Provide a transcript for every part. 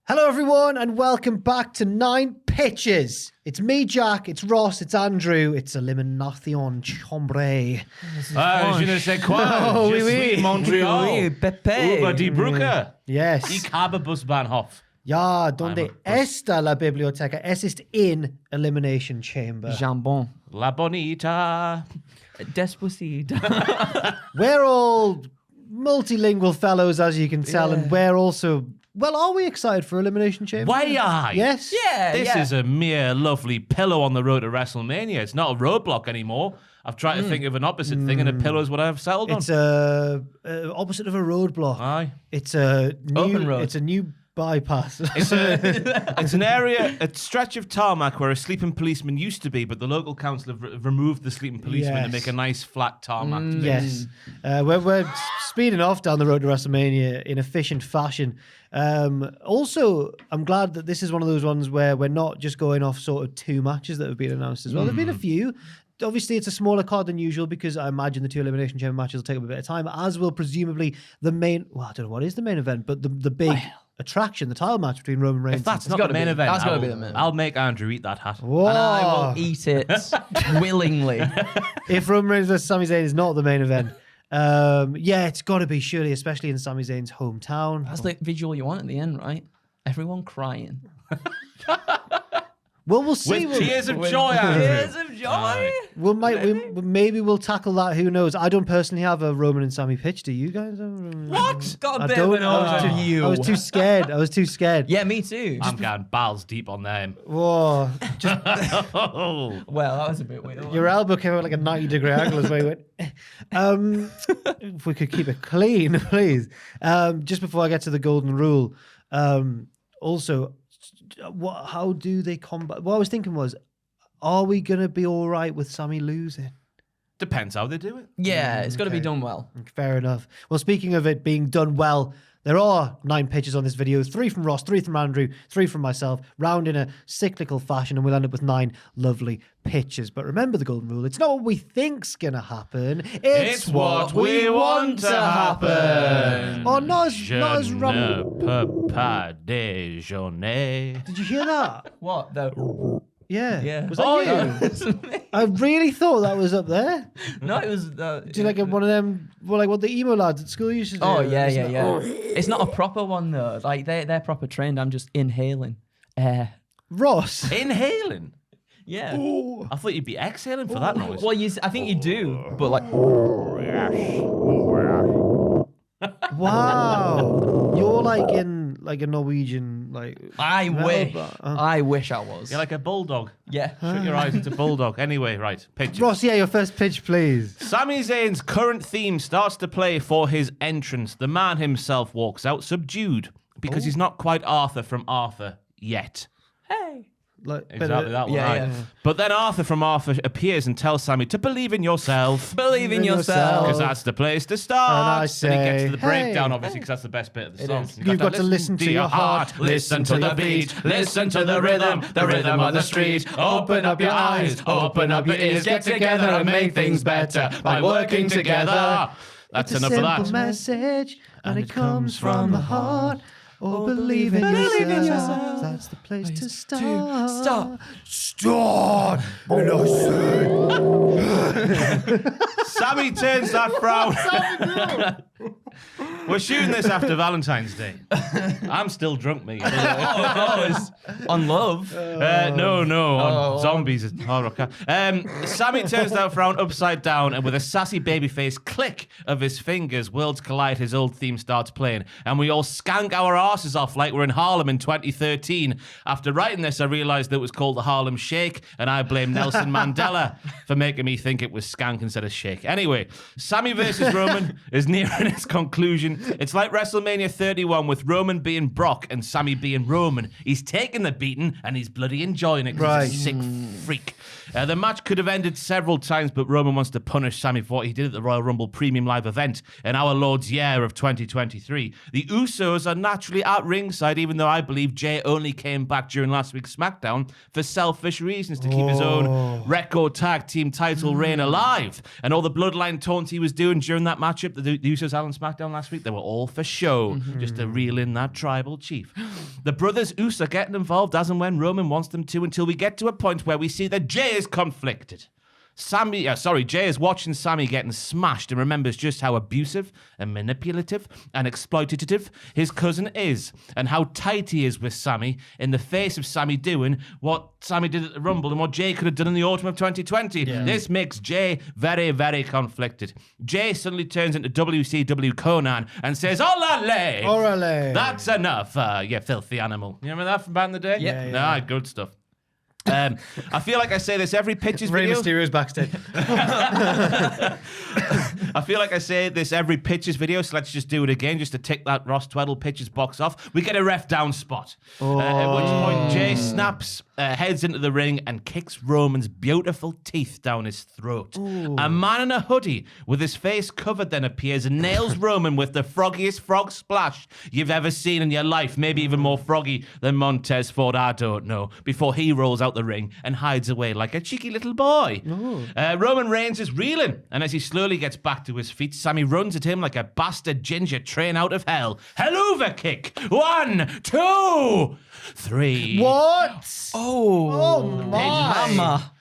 Hello, everyone, and welcome back to 9 Pitches. It's me, Jack. It's Ross. It's Andrew. It's Elimination Chambre. Je ne sais quoi. Oh, Je oui, suis oui. Montreal. Oui, Pepe. Über die Brücke. Yes. Ich habe Busbahnhof. Ja, donde está la biblioteca? Es ist in Elimination Chamber. Jambon. La Bonita. Despacito. We're all multilingual fellows, as you can tell, and we're also... Well, are we excited for Elimination Chamber? Why are you? Yes. Yeah, This is a mere lovely pillow on the road to WrestleMania. It's not a roadblock anymore. I've tried to think of an opposite thing, and a pillow is what I've settled on. It's opposite of a roadblock. Aye. It's a new, Open road. It's a new bypass. It's an area, a stretch of tarmac where a sleeping policeman used to be, but the local council have removed the sleeping policeman to Yes. make a nice flat tarmac. Yes. We're speeding off down the road to WrestleMania in efficient fashion. Also, I'm glad that this is one of those ones where we're not just going off sort of 2 matches that have been announced as well. There have been a few. Obviously, it's a smaller card than usual because I imagine the 2 Elimination Chamber matches will take up a bit of time, as will presumably the main... Well, I don't know what is the main event, but the big attraction, the title match between Roman Reigns If that's and... not the main event, that's gotta be the main I'll make Andrew eat that hat. Whoa. And I will eat it willingly. If Roman Reigns versus Sami Zayn is not the main event, yeah, it's got to be, surely, especially in Sami Zayn's hometown. That's the visual you want at the end, right? Everyone crying. Well, we'll see. With tears of joy, Andrew. Tears of joy. Maybe we'll tackle that. Who knows? I don't personally have a Roman and Sammy pitch. Do you guys? What? Got a I bit don't. of an over you. I was too scared. I was too scared. Yeah, me too. I'm going balls deep on them. Whoa! Just, Oh. Well, that was a bit weird. your elbow came out like a 90-degree angle as well. You went. If we could keep it clean, please. Just before I get to the golden rule, also, how do they combat? What I was thinking was, are we gonna be all right with Sammy losing? Depends how they do it. Yeah, it's got to be done well. Fair enough. Well, speaking of it being done well, there are 9 pitches on this video. 3 from Ross, 3 from Andrew, 3 from myself, round in a cyclical fashion, and we'll end up with 9 lovely pitches. But remember the golden rule. It's not what we think's going to happen. It's what we want to happen. Oh, not as ne rum. peux pas déjeuner. Did you hear that? What? The... Yeah. Yeah. Was that you? I really thought that was up there. No, it was... Do you like one of them, well, like what the emo lads at school used to do? Oh, yeah, Isn't yeah, it? yeah. It's not a proper one, though. Like, they're proper trained. I'm just inhaling air. Ross. Inhaling? Yeah. I thought you'd be exhaling for that noise. Well, I think you do, but like... Wow. You're like in like a Norwegian, like... I wish. but, I wish I was. You're like a bulldog. Yeah. Shut your eyes, it's a bulldog. Anyway, right, pitch. Ross, yeah, your first pitch, please. Sami Zayn's current theme starts to play for his entrance. The man himself walks out subdued because he's not quite Arthur from Arthur yet. Hey. Like, Exactly that one, yeah, right. yeah. But then Arthur from Arthur appears and tells Sammy to believe in yourself. Believe in yourself. Because that's the place to start. And I he gets to the say, breakdown, hey. obviously, because that's the best bit of the It song. is. You've got to listen to your heart, listen to the beat, listen to the rhythm of the street. Open up your eyes, open up your ears, get together and make things better by working together. That's it's enough a of simple that. message, and it comes from the heart. Oh, believe in yourself. That's the place to start. Start. And I say... Sammy turns that frown. We're shooting this after Valentine's Day. I'm still drunk, mate. On love. No, on zombies and horror. Sammy turns that frown upside down, and with a sassy babyface click of his fingers, worlds collide. His old theme starts playing, and we all skank our asses off like we're in Harlem in 2013. After writing this, I realised that it was called the Harlem Shake, and I blame Nelson Mandela for making me think it was skank instead of shake. Anyway, Sammy versus Roman is nearing its conclusion. It's like WrestleMania 31 with Roman being Brock and Sammy being Roman. He's taking the beating and he's bloody enjoying it because he's a sick freak. The match could have ended several times, but Roman wants to punish Sammy for what he did at the Royal Rumble Premium Live event in our Lord's year of 2023. The Usos are naturally at ringside, even though I believe Jay only came back during last week's SmackDown for selfish reasons to keep his own record tag team title reign alive. And all the Bloodline taunts he was doing during that matchup, the Usos had on SmackDown last week, they were all for show, just to reel in that tribal chief. The brothers Uso are getting involved as and when Roman wants them to, until we get to a point where we see that Jay is conflicted. Jay is watching Sammy getting smashed and remembers just how abusive and manipulative and exploitative his cousin is, and how tight he is with Sammy in the face of Sammy doing what Sammy did at the Rumble and what Jay could have done in the autumn of 2020. Yeah. This makes Jay very, very conflicted. Jay suddenly turns into WCW Conan and says, "Olale! Orale. That's enough, you filthy animal." You remember that from back in the day? Yeah. Nah, good stuff. I feel like I say this every pitches Rey video. Mysterio's backstage. I feel like I say this every pitches video, so let's just do it again, just to tick that Ross Tweddell pitches box off. We get a ref down spot. At which point Jay snaps, heads into the ring and kicks Roman's beautiful teeth down his throat. A man in a hoodie with his face covered then appears and nails Roman with the froggiest frog splash you've ever seen in your life. Maybe even more froggy than Montez Ford, I don't know. Before he rolls out the ring and hides away like a cheeky little boy. Roman Reigns is reeling, and as he slowly gets back to his feet, Sammy runs at him like a bastard ginger train out of hell. Helluva kick. 1, 2, 3. What? Oh my. mama.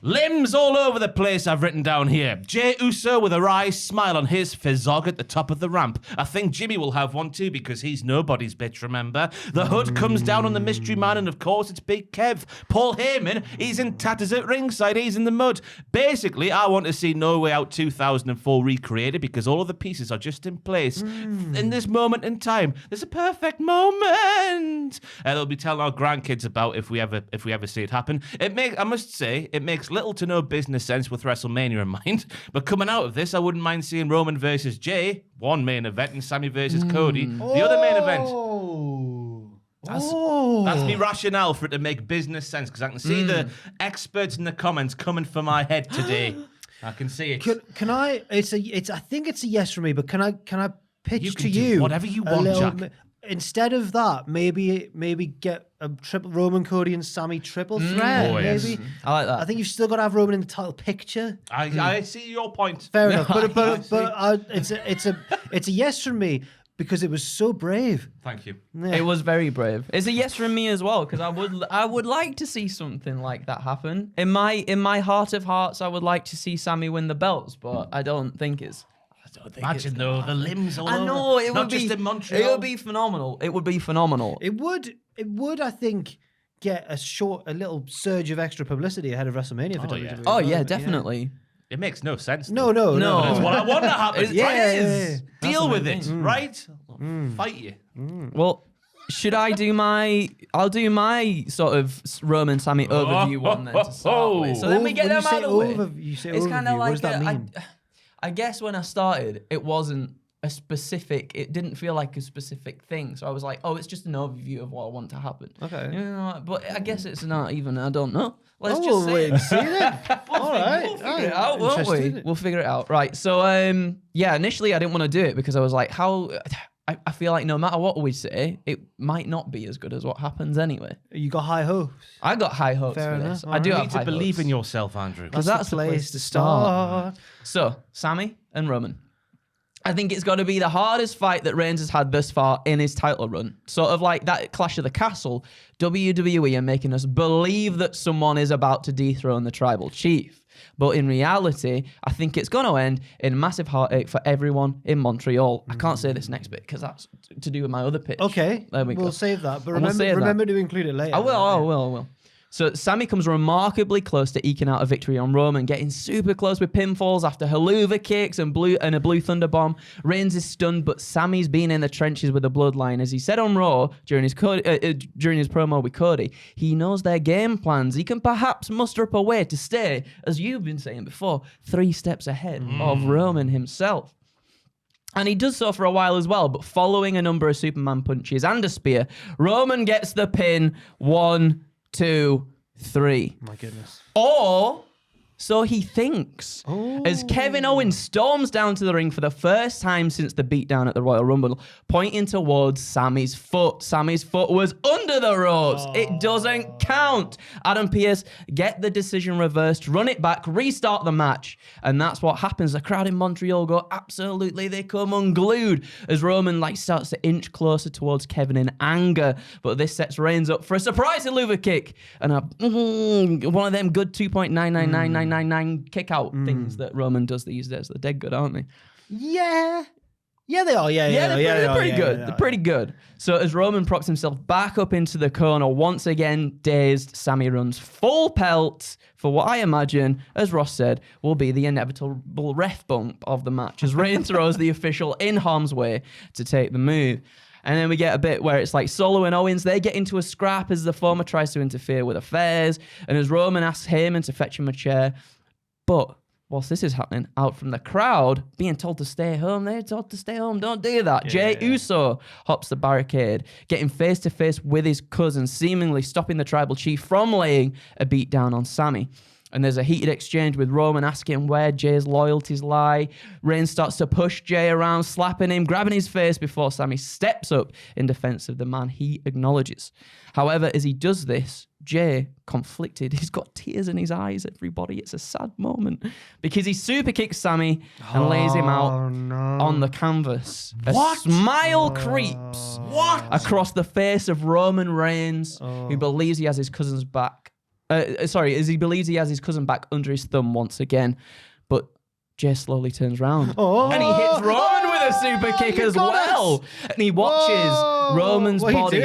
Limbs all over the place, I've written down here. Jey Uso with a wry smile on his fizzog at the top of the ramp. I think Jimmy will have one too, because he's nobody's bitch, remember? The hood comes down on the mystery man, and of course it's Big Kev. Paul Heyman, he's in tatters at ringside, he's in the mud. Basically, I want to see No Way Out 2004 recreated, because all of the pieces are just in place. In this moment in time, there's a perfect moment. They'll be telling our grandkids about if we ever see it happen. I must say, it makes little to no business sense with WrestleMania in mind, but coming out of this, I wouldn't mind seeing Roman versus Jay, one main event, and Sammy versus Cody, the other main event. That's me rationale for it to make business sense, because I can see the experts in the comments coming for my head today. I can see it. Can I? I think it's a yes for me, but can I pitch to do you whatever you want, Jack. Instead of that, maybe get a triple Roman, Cody, and Sammy triple threat. Oh, yes. Maybe I like that. I think you've still got to have Roman in the title picture. I see your point. Fair enough, but it's a yes from me, because it was so brave. Thank you. Yeah. It was very brave. It's a yes from me as well, because I would like to see something like that happen. In my heart of hearts, I would like to see Sammy win the belts, but I don't think it's. Imagine though, the limbs all over. I know, it Not would just be. in Montreal. It would be phenomenal. It would be phenomenal. It would, I think, get a little surge of extra publicity ahead of WrestleMania for WWE. Oh yeah, definitely. It makes no sense. No. That's what I want to happen. Yeah. Deal with it, right? Fight you. Well, should I do my? I'll do my sort of Roman Sammy overview one then to start with. So then we get When them out of the way. You say It's kind of overview, like what does that mean? I guess when I started, it wasn't a specific. It didn't feel like a specific thing. So I was like, oh, it's just an overview of what I want to happen. Okay. You know, but I guess it's not even. I don't know. Let's Oh, just we'll wait say. and see then. All right. We'll figure it out, won't we? Interesting. We'll figure it out. Right. So, initially I didn't want to do it because I was like, I feel like no matter what we say, it might not be as good as what happens anyway. You got high hopes. I got high hopes Fair for enough. this. All I do right. You have need high to believe hopes. in yourself, Andrew. Because that's the place to start. So, Sammy and Roman. I think it's got to be the hardest fight that Reigns has had thus far in his title run. Sort of like that Clash of the Castle. WWE are making us believe that someone is about to dethrone the tribal chief. But in reality, I think it's going to end in massive heartache for everyone in Montreal. I can't say this next bit because that's to do with my other pitch. Okay. There we go. We'll save that. But And we'll save that. remember to include it later. I will. So Sammy comes remarkably close to eking out a victory on Roman, getting super close with pinfalls after Helluva kicks and a blue thunder bomb. Reigns is stunned, but Sammy's been in the trenches with the Bloodline. As he said on Raw during his promo with Cody, he knows their game plans. He can perhaps muster up a way to stay, as you've been saying before, 3 steps ahead of Roman himself. And he does so for a while as well, but following a number of Superman punches and a spear, Roman gets the pin. 1, 2, 3. My goodness. Or So he thinks. As Kevin Owens storms down to the ring for the first time since the beatdown at the Royal Rumble, pointing towards Sammy's foot. Sammy's foot was under the ropes. It doesn't count. Adam Pearce, get the decision reversed, run it back, restart the match. And that's what happens. The crowd in Montreal go, absolutely, they come unglued as Roman starts to inch closer towards Kevin in anger. But this sets Reigns up for a surprise Helluva Kick and one of them good 2.99999 kick out things that Roman does these days. They're dead good, aren't they? Yeah, they are. They're pretty good. They're pretty good. So as Roman props himself back up into the corner, once again, dazed, Sammy runs full pelt for what I imagine, as Ross said, will be the inevitable ref bump of the match as Reigns throws the official in harm's way to take the move. And then we get a bit where it's like Solo and Owens, they get into a scrap as the former tries to interfere with affairs, and as Roman asks Heyman to fetch him a chair. But whilst this is happening, out from the crowd, being told to stay home, they're told to stay home, don't do that. Jey Uso hops the barricade, getting face-to-face with his cousin, seemingly stopping the tribal chief from laying a beat down on Sammy. And there's a heated exchange with Roman asking where Jay's loyalties lie. Reigns starts to push Jay around, slapping him, grabbing his face before Sammy steps up in defense of the man he acknowledges. However, as he does this, Jay, conflicted, he's got tears in his eyes, everybody. It's a sad moment because he super kicks Sammy and lays him out on the canvas. What? A smile creeps across the face of Roman Reigns, who believes he has his cousin's back. As he believes he has his cousin back under his thumb once again. But Jay slowly turns around and he hits Roman with a super kick as well. And he watches Roman's body.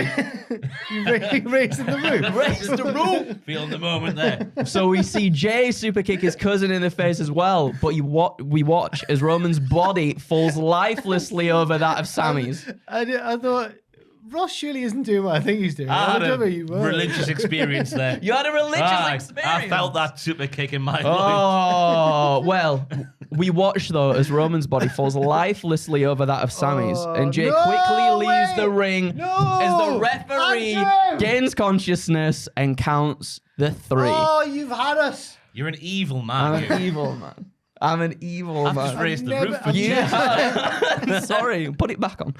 Raising the roof. Raise the roof. Feeling the moment there. So we see Jay super kick his cousin in the face as well. But we watch as Roman's body falls lifelessly over that of Sammy's. I thought, Ross surely isn't doing what I think he's doing. I had a religious experience there. You had a religious experience. I felt that super kick in my life. Oh, well, we watch, though, as Roman's body falls lifelessly over that of Sammy's. And Jay quickly leaves the ring as the referee gains consciousness and counts the 3. Oh, you've had us. You're an evil man. I'm an evil man. I'm an evil man. I've just raised the roof for you. Yeah. Sorry, put it back on.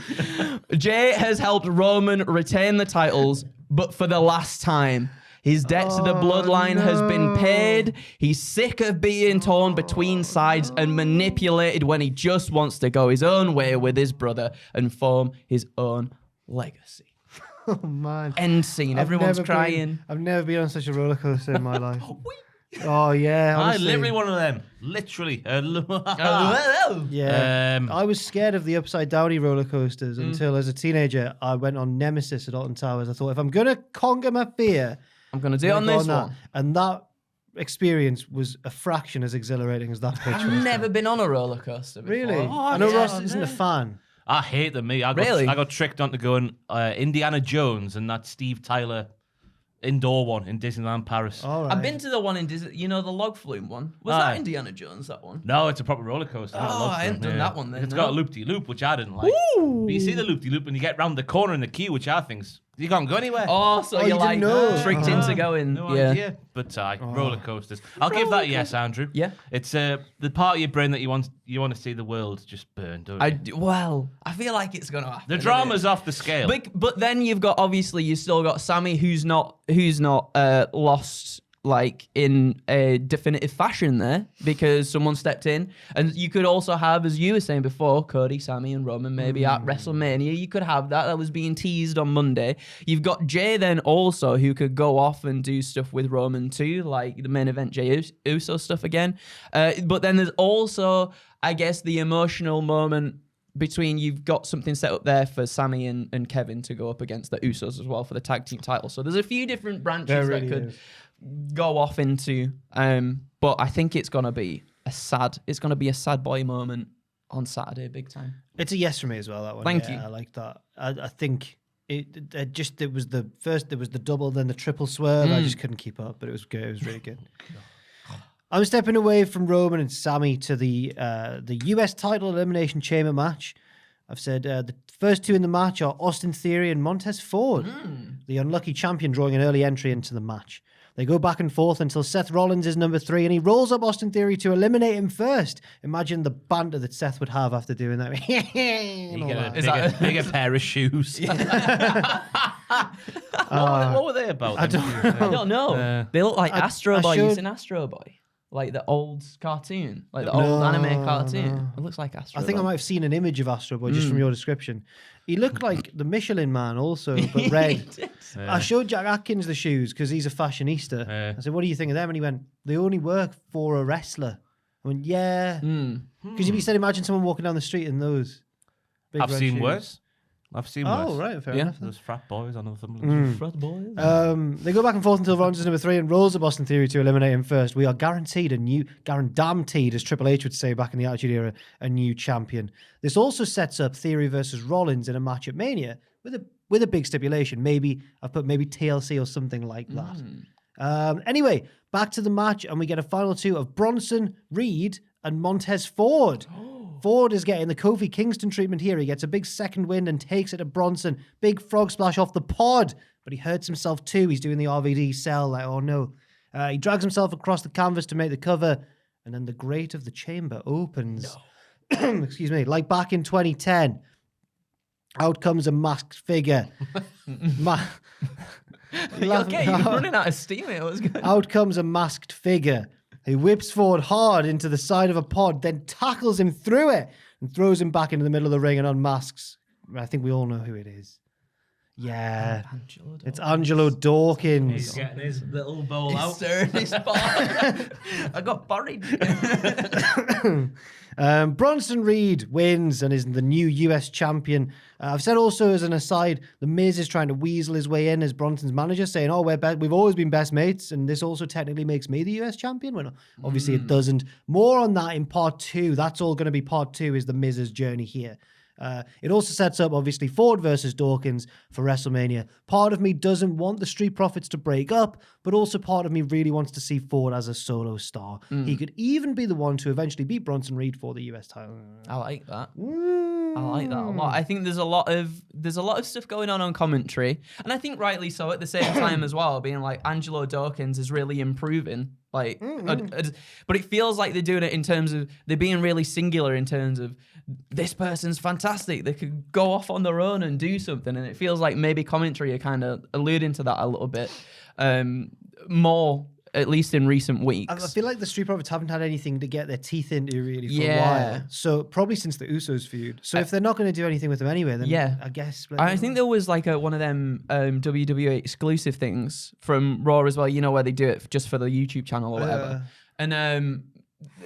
Jay has helped Roman retain the titles, but for the last time. His debt to the Bloodline has been paid. He's sick of being torn between sides and manipulated when he just wants to go his own way with his brother and form his own legacy. Oh, man. End scene. Everyone's crying. I've never been on such a roller coaster in my life. Oh, yeah. Honestly. Literally one of them. Literally. Yeah. I was scared of the upside downy roller coasters until as a teenager I went on Nemesis at Alton Towers. I thought, if I'm going to conquer my fear, I'm going to do it on this one. And that experience was a fraction as exhilarating as that pitch was. I've never been on a roller coaster before. Really? I know Ross isn't a fan. I hate them, me. I got tricked onto going Indiana Jones and that Steve Tyler indoor one in Disneyland Paris. All right. I've been to the one in Disney, the log flume one. Was that Indiana Jones, that one? No, it's a proper roller coaster. I hadn't done that one then. It's got a loop-de-loop, which I didn't like. Ooh. But you see the loop-de-loop and you get round the corner in the queue, which I think's you can't go anywhere. Oh, so you're like tricked into going. No idea. But roller coasters. I'll give that a yes, Andrew. Yeah. It's the part of your brain that you want to see the world just burn, don't you? I feel like it's gonna happen. The drama's off the scale. But then you've still got Sammy who's not lost like in a definitive fashion there because someone stepped in. And you could also have, as you were saying before, Cody, Sammy and Roman maybe at WrestleMania. You could have that was being teased on Monday. You've got Jay then also who could go off and do stuff with Roman too, like the main event Jey Uso stuff again. But then there's also, I guess, the emotional moment between you've got something set up there for Sammy and Kevin to go up against the Usos as well for the tag team title. So there's a few different branches that could go off into. But I think it's gonna be a sad boy moment on Saturday, big time. It's a yes for me as well, that one. Thank you. I like that. I think it was the double, then the triple swerve. I just couldn't keep up, but it was good. It was really good. I'm stepping away from Roman and Sammy to the US title elimination chamber match. I've said the first two in the match are Austin Theory and Montez Ford, the unlucky champion drawing an early entry into the match. They go back and forth until Seth Rollins is number 3 and he rolls up Austin Theory to eliminate him first. Imagine the banter that Seth would have after doing that. You get a bigger pair of shoes. What were they about? I don't know. They look like Astro Boy. should- You seen Astro Boy? Like the old cartoon, like the old anime cartoon. It looks like Astro I think Boy. I might have seen an image of Astro Boy just from your description. He looked like the Michelin Man also, but red. I showed Jack Atkins the shoes because he's a fashionista. I said, what do you think of them? And he went, they only work for a wrestler. I went, yeah. Because he said, imagine someone walking down the street in those. Big I've red seen shoes. worse. I've seen worse. Oh, right, fair enough. Those frat boys on them. Frat boys. They go back and forth until Rollins is number 3 and rolls up Austin Theory to eliminate him first. We are guaranteed, as Triple H would say back in the Attitude Era, a new champion. This also sets up Theory versus Rollins in a match at Mania with a big stipulation. Maybe TLC or something like that. Anyway, back to the match, and we get a final 2 of Bronson Reed and Montez Ford. Ford is getting the Kofi Kingston treatment here. He gets a big second wind and takes it to Bronson. Big frog splash off the pod, but he hurts himself too. He's doing the RVD sell, like, oh no. He drags himself across the canvas to make the cover, and then the grate of the chamber opens. No. Excuse me. Like back in 2010, out comes a masked figure. You're running out of steam here. What's going on? Out comes a masked figure. He whips Ford hard into the side of a pod, then tackles him through it and throws him back into the middle of the ring and unmasks. I think we all know who it is. Yeah. It's Angelo Dawkins. He's getting his little bowl out. I got buried. Bronson Reed wins and is the new US champion. I've said also as an aside, The Miz is trying to weasel his way in as Bronson's manager, saying, oh, we've always been best mates, and this also technically makes me the US champion. Well, obviously it doesn't. More on that in part 2. That's all going to be part 2, is The Miz's journey here. It also sets up, obviously, Ford versus Dawkins for WrestleMania. Part of me doesn't want the Street Profits to break up, but also part of me really wants to see Ford as a solo star. He could even be the one to eventually beat Bronson Reed for the US title. I like that. I like that a lot. I think there's a lot of stuff going on commentary, and I think rightly so at the same time as well, being like Angelo Dawkins is really improving. But it feels like they're doing it in terms of they're being really singular in terms of this person's fantastic. They could go off on their own and do something, and it feels like maybe commentary are kind of alluding to that a little bit more, at least in recent weeks. I feel like the Street Profits haven't had anything to get their teeth into really for a while. So probably since the Usos feud. So if they're not going to do anything with them anyway, then I guess. I think there was like one of them WWE exclusive things from Raw as well, you know, where they do it just for the YouTube channel or whatever. And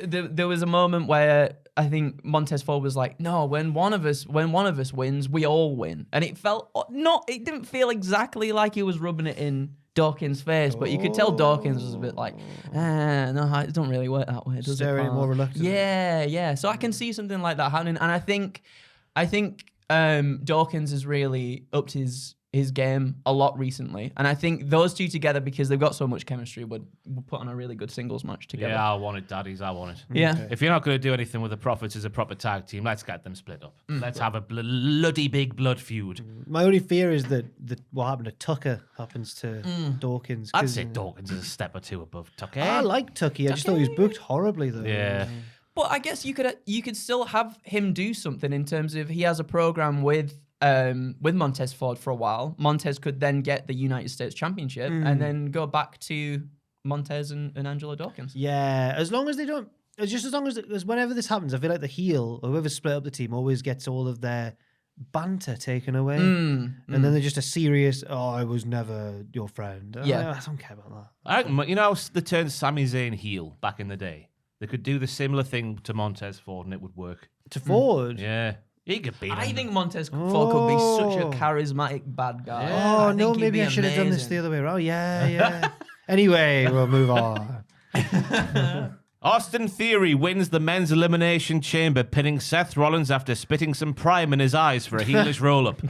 there was a moment where I think Montez Ford was like, no, when one of us wins, we all win. And it it didn't feel exactly like he was rubbing it in Dawkins' face, but you could tell Dawkins was a bit like, no, it don't really work that way, does it? Staring more reluctantly. Yeah. So I can see something like that happening, and I think Dawkins has really upped his game a lot recently, and I think those two together, because they've got so much chemistry, would put on a really good singles match together. Yeah, I want it, daddies. I want it. Yeah. If you're not going to do anything with the Profits as a proper tag team, let's get them split up. Let's have a bloody big blood feud. My only fear is that what happened to Tucker happens to Dawkins. I'd say Dawkins is a step or two above Tucker. I like Tucky. I just thought he was booked horribly though. Yeah. But I guess you could still have him do something in terms of he has a program with Montez Ford for a while. Montez could then get the United States Championship and then go back to Montez and Angelo Dawkins. Yeah, as long as they don't, as long as whenever this happens, I feel like the heel or whoever split up the team always gets all of their banter taken away, and then they're just a serious, I was never your friend. I don't care about that. I reckon, you know, they turned Sami Zayn heel back in the day. They could do the similar thing to Montez Ford and it would work. To Ford? Yeah. He could beat him. I think Montez Ford could be such a charismatic bad guy. Oh, no, maybe I should have done this the other way around. Yeah. Anyway, we'll move on. Austin Theory wins the men's elimination chamber, pinning Seth Rollins after spitting some prime in his eyes for a heelish roll-up.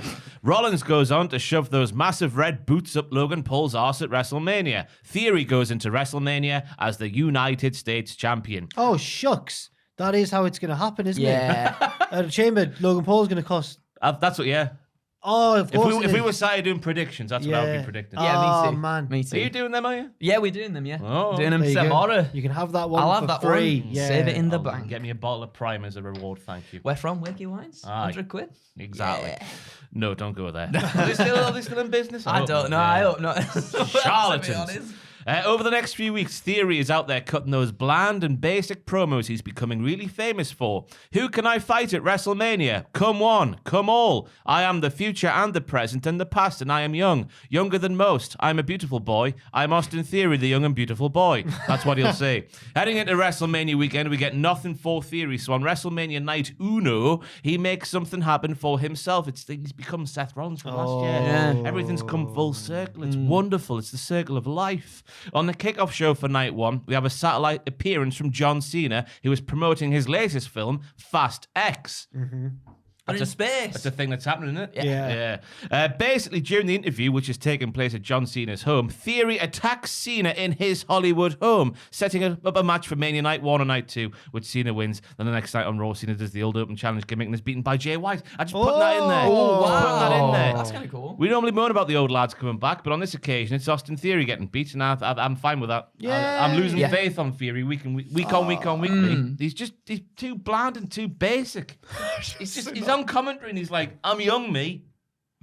Rollins goes on to shove those massive red boots up Logan Paul's arse at WrestleMania. Theory goes into WrestleMania as the United States champion. Oh, shucks. That is how it's going to happen, isn't it? Yeah. At a chamber, Logan Paul's going to cost... That's what, yeah. Oh, of course. If we were sat here doing predictions, that's what I would be predicting. Yeah, me Oh, too. man. Me too. Are you doing them, are you? Yeah, we're doing them, yeah. Oh. Doing them There you go. tomorrow. You can have that one I'll for have that free. one. Yeah. Save it in the I'll bank. Get me a bottle of Prime as a reward, thank you. Where from? Wakey Wines? Aye. 100 quid? Exactly. Yeah. No, don't go there. Are they still in business? I hope don't know. not. I Yeah. hope not. To be Charlatans. honest. Over the next few weeks, Theory is out there cutting those bland and basic promos he's becoming really famous for. Who can I fight at WrestleMania? Come one, come all. I am the future and the present and the past, and I am young. Younger than most. I'm a beautiful boy. I'm Austin Theory, the young and beautiful boy. That's what he'll say. Heading into WrestleMania weekend, we get nothing for Theory. So on WrestleMania night uno, he makes something happen for himself. He's become Seth Rollins from last year. Yeah. Everything's come full circle. It's wonderful. It's the circle of life. On the kickoff show for night one, we have a satellite appearance from John Cena, who is promoting his latest film, Fast X. But in space. That's a thing that's happening, isn't it? Yeah. Basically, during the interview, which is taking place at John Cena's home, Theory attacks Cena in his Hollywood home, setting up a match for Mania Night 1 or Night 2, which Cena wins. Then the next night on Raw, Cena does the old Open Challenge gimmick and is beaten by Jay White. I just put that in there. Oh, Just putting that in there. That's kind of cool. We normally moan about the old lads coming back, but on this occasion, it's Austin Theory getting beat, and I'm fine with that. Yeah. I'm losing Yeah. faith on Theory week on week. He's too bland and too basic. He's on commentary and he's like, I'm young, me.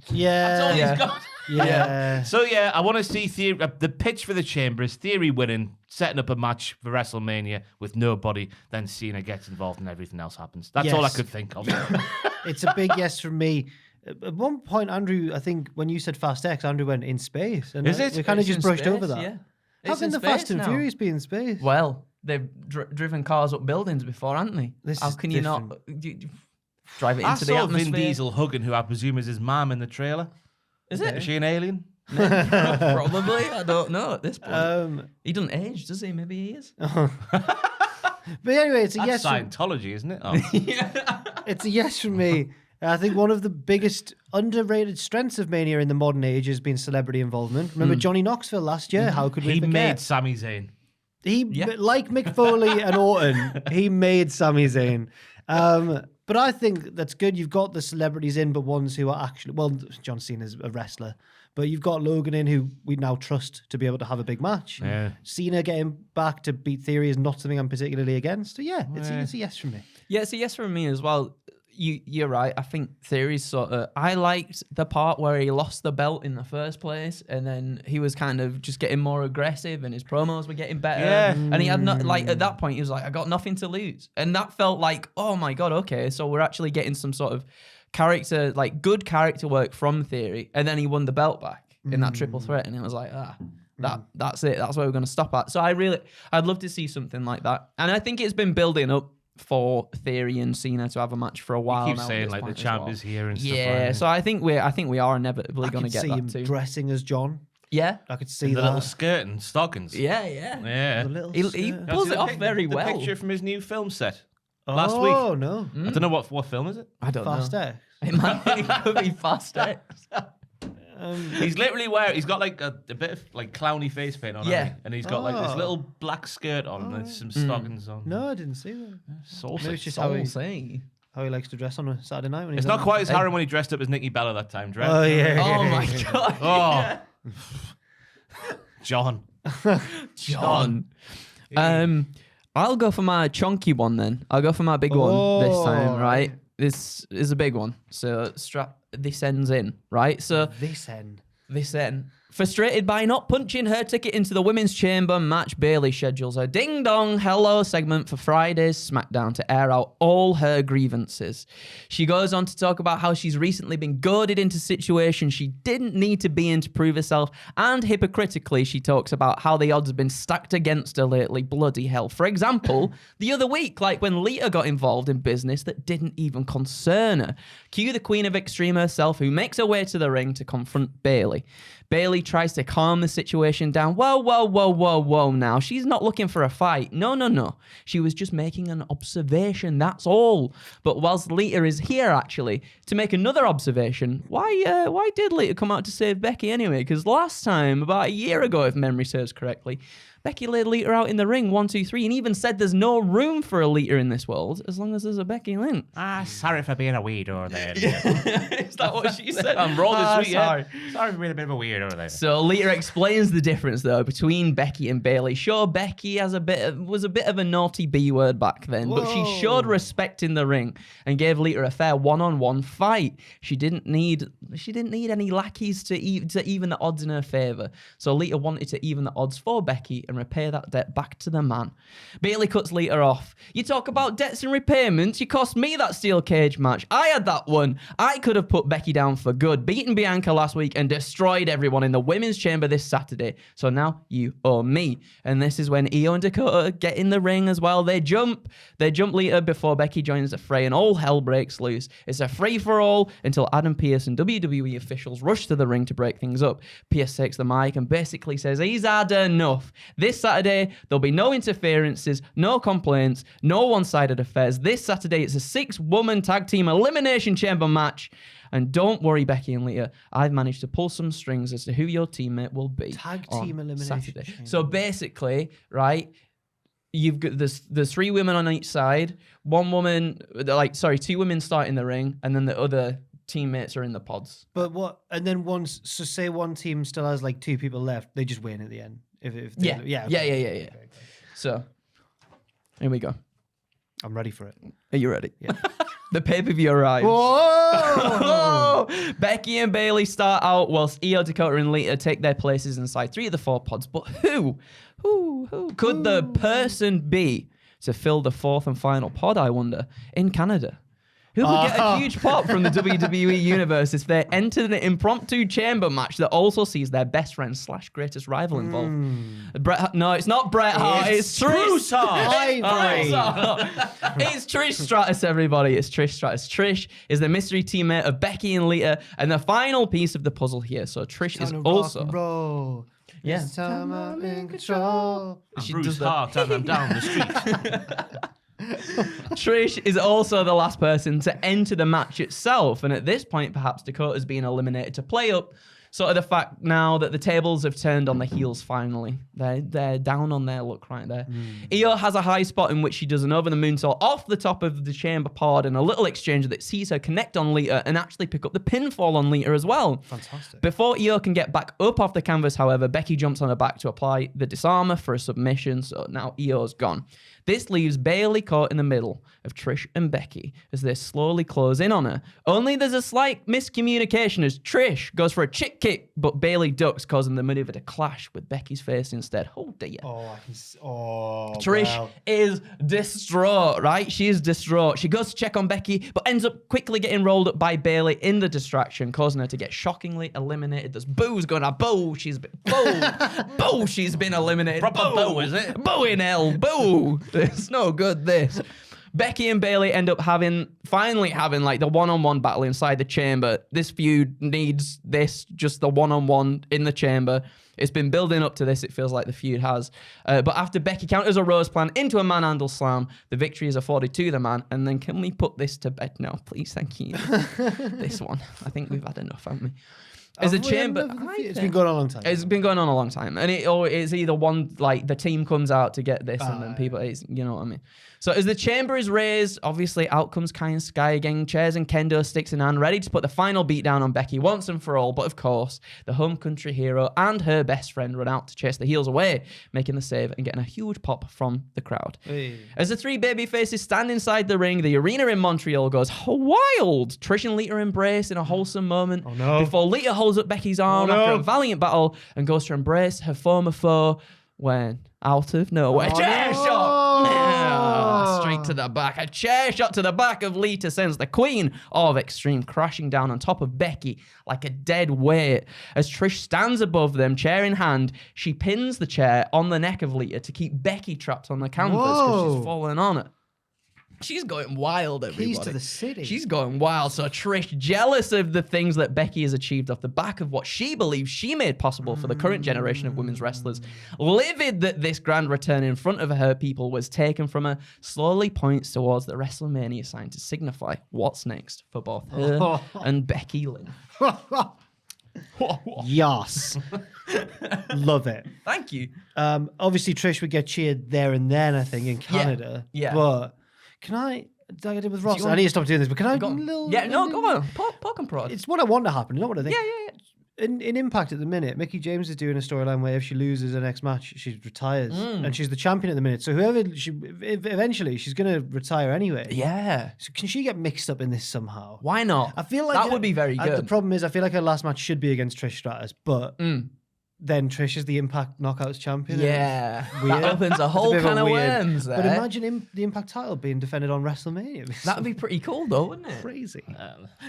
That's all Yeah. he's got. Yeah. So yeah, I want to see Theory. The pitch for the Chamber is Theory winning, setting up a match for WrestleMania with nobody. Then Cena gets involved and everything else happens. That's all I Yes. could think of. It's a big yes from me. At one point, Andrew, I think when you said Fast X, Andrew went in space. And Is it? We kind of It's just in brushed space, over that. Yeah. How It's can in the Fast space and now. Furious be in space? Well, they've driven cars up buildings before, haven't they? This How is can you not drive it I into the saw atmosphere? Vin Diesel hugging who I presume is his mom in the trailer. Is Is it? she an alien? Probably. I don't know at this point. But He doesn't age, does he? Maybe he is. anyway, it's a That's yes. From, Scientology, isn't it? Oh. it's a yes from me. I think one of the biggest underrated strengths of Mania in the modern age has been celebrity involvement. Remember Johnny Knoxville last year? How could we He forget? made Sami Zayn. Like Mick Foley and Orton, he made Sami Zayn. But I think that's good. You've got the celebrities in, but ones who are actually, well, John Cena's a wrestler, but you've got Logan in who we now trust to be able to have a big match. Yeah. Cena getting back to beat Theory is not something I'm particularly against. So yeah, it's a yes from me. Yeah, it's a yes from me as well. You're right. I think Theory's sort of... I liked the part where he lost the belt in the first place, and then he was kind of just getting more aggressive, and his promos were getting better. Yeah. And he had not like at that point he was like, I got nothing to lose, and that felt like, oh my god, okay, so we're actually getting some sort of character, like good character work from Theory, and then he won the belt back in that triple threat, and it was like, that's it. That's where we're going to stop at. So I'd love to see something like that, and I think it's been building up for Theory and Cena to have a match for a while. Keep now at saying this like the point as champ well. is here and stuff like Yeah, that. so I think we are inevitably I going to could get see that him too. dressing as John. Yeah, I could see the that. little skirt and stockings. yeah. Yeah. The little He skirt. pulls See it the off very the well. picture from his new film set last week. Oh no, I don't know what film is it. I don't Fast know. X. It could be Fast X. He's literally he's got like a bit of like clowny face paint on, Yeah. hasn't he? And he's got like this Oh. little black skirt on and some stockings on. No, I didn't see that. Saucy. Maybe it's just how Soul he, saying. how he likes to dress on a Saturday night. When It's he's not on. quite as harrowing when he dressed up as Nikki Bella that time, Dread. Oh yeah. Oh my god. Oh. John. John. I'll go for my chunky one then. I'll go for my big one this time, right? This is a big one. So strap this ends in, right? So This end. this end. Frustrated by not punching her ticket into the Women's Chamber match, Bayley schedules a Ding Dong Hello segment for Friday's SmackDown to air out all her grievances. She goes on to talk about how she's recently been goaded into situations she didn't need to be in to prove herself, and hypocritically, she talks about how the odds have been stacked against her lately. Bloody hell. For example, the other week, like when Lita got involved in business that didn't even concern her. Cue the Queen of Extreme herself, who makes her way to the ring to confront Bayley. Bayley tries to calm the situation down. Whoa now. She's not looking for a fight. No. She was just making an observation, that's all. But whilst Lita is here, actually, to make another observation, why did Lita come out to save Becky anyway? Because last time, about a year ago, if memory serves correctly, Becky laid Lita out in the ring, 1, 2, 3, and even said there's no room for a Lita in this world as long as there's a Becky Lynch. Sorry for being a weirdo there. Is that what she said? I'm rolling sweet. Sorry. Sorry for being a bit of a weirdo there. So Lita explains the difference though between Becky and Bayley. Sure, Becky was a bit of a naughty B word back then, but she showed respect in the ring and gave Lita a fair one-on-one fight. She didn't need any lackeys to even the odds in her favor. So Lita wanted to even the odds for Becky and repay that debt back to the man. Bayley cuts Lita off. You talk about debts and repayments. You cost me that steel cage match. I had that one. I could have put Becky down for good, beaten Bianca last week and destroyed everyone in the women's chamber this Saturday. So now you owe me. And this is when Io and Dakota get in the ring as well. They jump Lita before Becky joins the fray and all hell breaks loose. It's a free-for-all until Adam Pearce and WWE officials rush to the ring to break things up. Pearce takes the mic and basically says he's had enough. This Saturday, there'll be no interferences, no complaints, no one-sided affairs. This Saturday, it's a 6-woman tag team elimination chamber match. And don't worry, Becky and Lita, I've managed to pull some strings as to who your teammate will be. Tag team elimination Saturday. chamber. So basically, right, you've got there's 3 women on each side. 2 women start in the ring, and then the other teammates are in the pods. But what? And then say one team still has like 2 people left, they just win at the end. Yeah. So here we go. I'm ready for it. Are you ready? Yeah. The pay-per-view arrives. Whoa! Becky and Bayley start out whilst Io, Dakota, and Lita take their places inside 3 of the 4 pods. But who could the person be to fill the 4th and final pod, I wonder, in Canada? Who would get a huge pop from the WWE Universe if they entered an impromptu chamber match that also sees their best friend / greatest rival involved? No, it's not Bret Hart. It's Trish. It's Trish Stratus, everybody. It's Trish Stratus. Trish is the mystery teammate of Becky and Lita, and the final piece of the puzzle here. So Trish is also. Roll. Yeah. This time I'm in control. I'm Bruce Hart and I'm down the street. Trish is also the last person to enter the match itself, and at this point, perhaps Dakota's being eliminated to play up sort of the fact now that the tables have turned on the heels finally. They're down on their luck right there. Io has a high spot in which she does an over the moonsault off the top of the chamber pod and a little exchange that sees her connect on Lita and actually pick up the pinfall on Lita as well. Fantastic. Before Io can get back up off the canvas, however, Becky jumps on her back to apply the disarmer for a submission, so now Io's gone. This leaves Bayley caught in the middle of Trish and Becky as they slowly close in on her. Only there's a slight miscommunication as Trish goes for a chick kick, but Bayley ducks, causing the maneuver to clash with Becky's face instead. Oh dear. Trish is distraught, right? She is distraught. She goes to check on Becky, but ends up quickly getting rolled up by Bayley in the distraction, causing her to get shockingly eliminated. There's boos going on. Boo! She's been eliminated. Proper boo, is it? Boo in hell. Boo! It's no good, this. Becky and Bayley end up finally having like the one-on-one battle inside the chamber. This feud needs this, just the one-on-one in the chamber. It's been building up to this, it feels like the feud has. But after Becky counters a Rose Plan into a manhandle slam, the victory is afforded to the man. And then can we put this to bed now, please? Thank you. This one. I think we've had enough, haven't we? As a chamber, it's been going on a long time. It's been going on a long time, and it's either one like the team comes out to get this, and then people, you know what I mean. So as the chamber is raised, obviously out comes Kai and Sky again, chairs and kendo sticks in hand, ready to put the final beat down on Becky once and for all. But of course, the home country hero and her best friend run out to chase the heels away, making the save and getting a huge pop from the crowd. Hey. As the 3 baby faces stand inside the ring, the arena in Montreal goes wild. Trish and Lita embrace in a wholesome moment before Lita holds up Becky's arm after a valiant battle and goes to embrace her former foe when out of nowhere. Chair shot! Straight to the back. A chair shot to the back of Lita sends the Queen of Extreme crashing down on top of Becky like a dead weight. As Trish stands above them, chair in hand, she pins the chair on the neck of Lita to keep Becky trapped on the canvas because she's fallen on it. She's going wild, everybody. Keys to the city. She's going wild. So Trish, jealous of the things that Becky has achieved off the back of what she believes she made possible for the current generation of women's wrestlers, livid that this grand return in front of her people was taken from her, slowly points towards the WrestleMania sign to signify what's next for both her and Becky Lynch. Yes. Love it. Thank you. Obviously, Trish would get cheered there and then, I think, in Canada. Yeah. But can I, like I did with Ross, I need to stop doing this, but can I... Go on. Go on. Poke and prod. It's what I want to happen, not what I think. Yeah. In Impact at the minute, Mickie James is doing a storyline where if she loses her next match, she retires. And she's the champion at the minute. So eventually, she's going to retire anyway. Yeah. So can she get mixed up in this somehow? Why not? I feel like that would be very good. The problem is, I feel like her last match should be against Trish Stratus, but then Trish is the Impact Knockouts champion. Yeah. Weird. That opens a whole bit of can of weird- worms there. But imagine the Impact title being defended on WrestleMania. That would be pretty cool, though, wouldn't it? Crazy.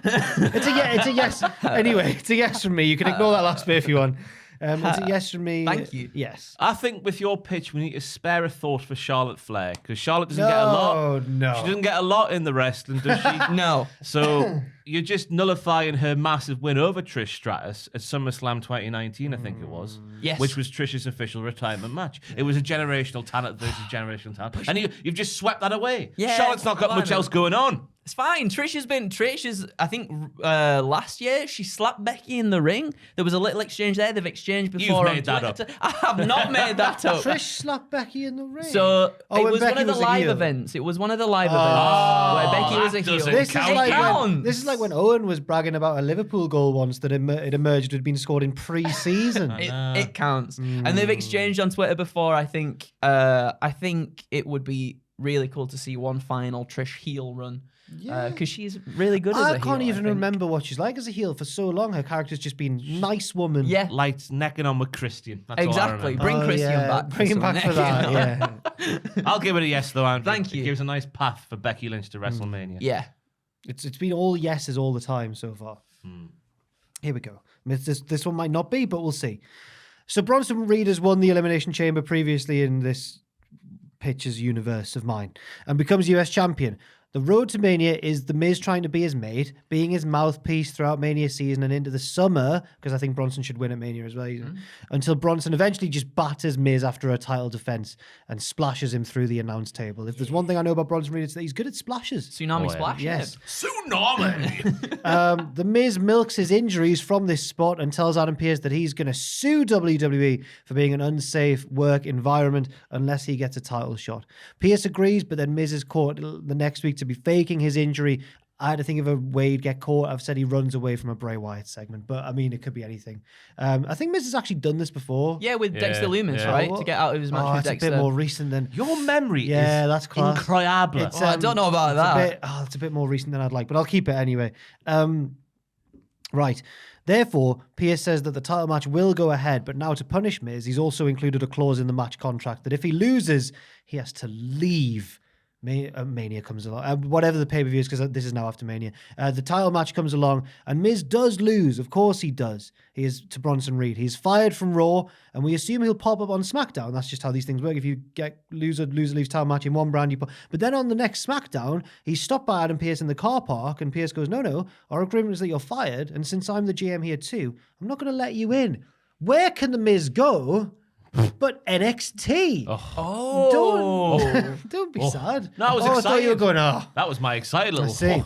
It's a yes. Anyway, it's a yes from me. You can ignore that last bit if you want. It's a yes from me. Thank you. Yes. I think with your pitch, we need to spare a thought for Charlotte Flair because Charlotte doesn't get a lot. No. She doesn't get a lot in the wrestling, does she? No. So you're just nullifying her massive win over Trish Stratus at SummerSlam 2019, I think it was. Yes. Which was Trish's official retirement match. It was a generational talent versus generational talent. And you've just swept that away. Yeah, Charlotte's not got much else going on. It's fine. Trish is, I think, last year, she slapped Becky in the ring. There was a little exchange there. They've exchanged before. You've made that up. I have not made that up. Trish slapped Becky in the ring. So it when was Becky one of the was a live heel. events. It was one of the live events where Becky was a that heel. doesn't This is, count. like counts. this is like when Owen was bragging about a Liverpool goal once that it emerged had been scored in pre-season. It counts. And they've exchanged on Twitter before. I think it would be really cool to see one final Trish heel run. Because she's really good as a heel. I can't even think. remember what she's like as a heel for so long. Her character's just been nice woman. Yeah, Lights necking on with Christian. That's all I exactly. remember. Bring Christian back. Bring him back for that. Yeah. I'll give it a yes, though, Andrew. Thank you. It gives a nice path for Becky Lynch to WrestleMania. Yeah. It's been all yeses all the time so far. Here we go. I mean, this one might not be, but we'll see. So Bronson Reed has won the Elimination Chamber previously in this pitcher's universe of mine and becomes US champion. The road to Mania is The Miz trying to be his mate, being his mouthpiece throughout Mania season and into the summer, because I think Bronson should win at Mania as well, until Bronson eventually just batters Miz after a title defense and splashes him through the announce table. If there's one thing I know about Bronson Reed, it's that he's good at splashes. Tsunami splash. Yes. Tsunami! The Miz milks his injuries from this spot and tells Adam Pearce that he's going to sue WWE for being an unsafe work environment unless he gets a title shot. Pearce agrees, but then Miz is caught the next week to be faking his injury. I had to think of a way he'd get caught. I've said he runs away from a Bray Wyatt segment, but I mean, it could be anything. I think Miz has actually done this before. Yeah, with Dexter Loomis, yeah. right? To get out of his match with It's Dexter. a bit more recent than... Your memory is that's class. incroyable. It's, I don't know about that. It's a bit more recent than I'd like, but I'll keep it anyway. Right. Therefore, Pearce says that the title match will go ahead, but now to punish Miz, he's also included a clause in the match contract that if he loses, he has to leave. Mania comes along, whatever the pay-per-view is, because this is now after Mania. The title match comes along, and Miz does lose. Of course he does. He is to Bronson Reed. He's fired from Raw, and we assume he'll pop up on SmackDown. That's just how these things work. If you get loser leaves title match in one brand, you pop. But then on the next SmackDown, he's stopped by Adam Pearce in the car park, and Pearce goes, no, our agreement is that you're fired, and since I'm the GM here too, I'm not going to let you in. Where can the Miz go? But NXT. Don't be sad. No, I was I thought you were excited. going, That was my excited I little... see.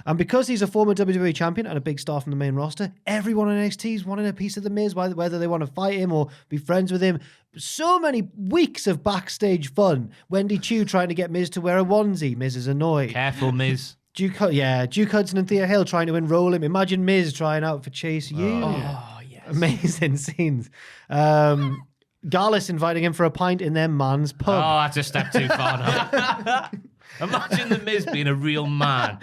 And because he's a former WWE champion and a big star from the main roster, everyone on NXT is wanting a piece of the Miz, whether they want to fight him or be friends with him. So many weeks of backstage fun. Wendy Chu trying to get Miz to wear a onesie. Miz is annoyed. Careful, Miz. Duke Hudson and Thea Hill trying to enroll him. Imagine Miz trying out for Chase Union. Oh, yes. Amazing scenes. Gallus inviting him for a pint in their man's pub. Oh, that's a step too far now. Imagine the Miz being a real man.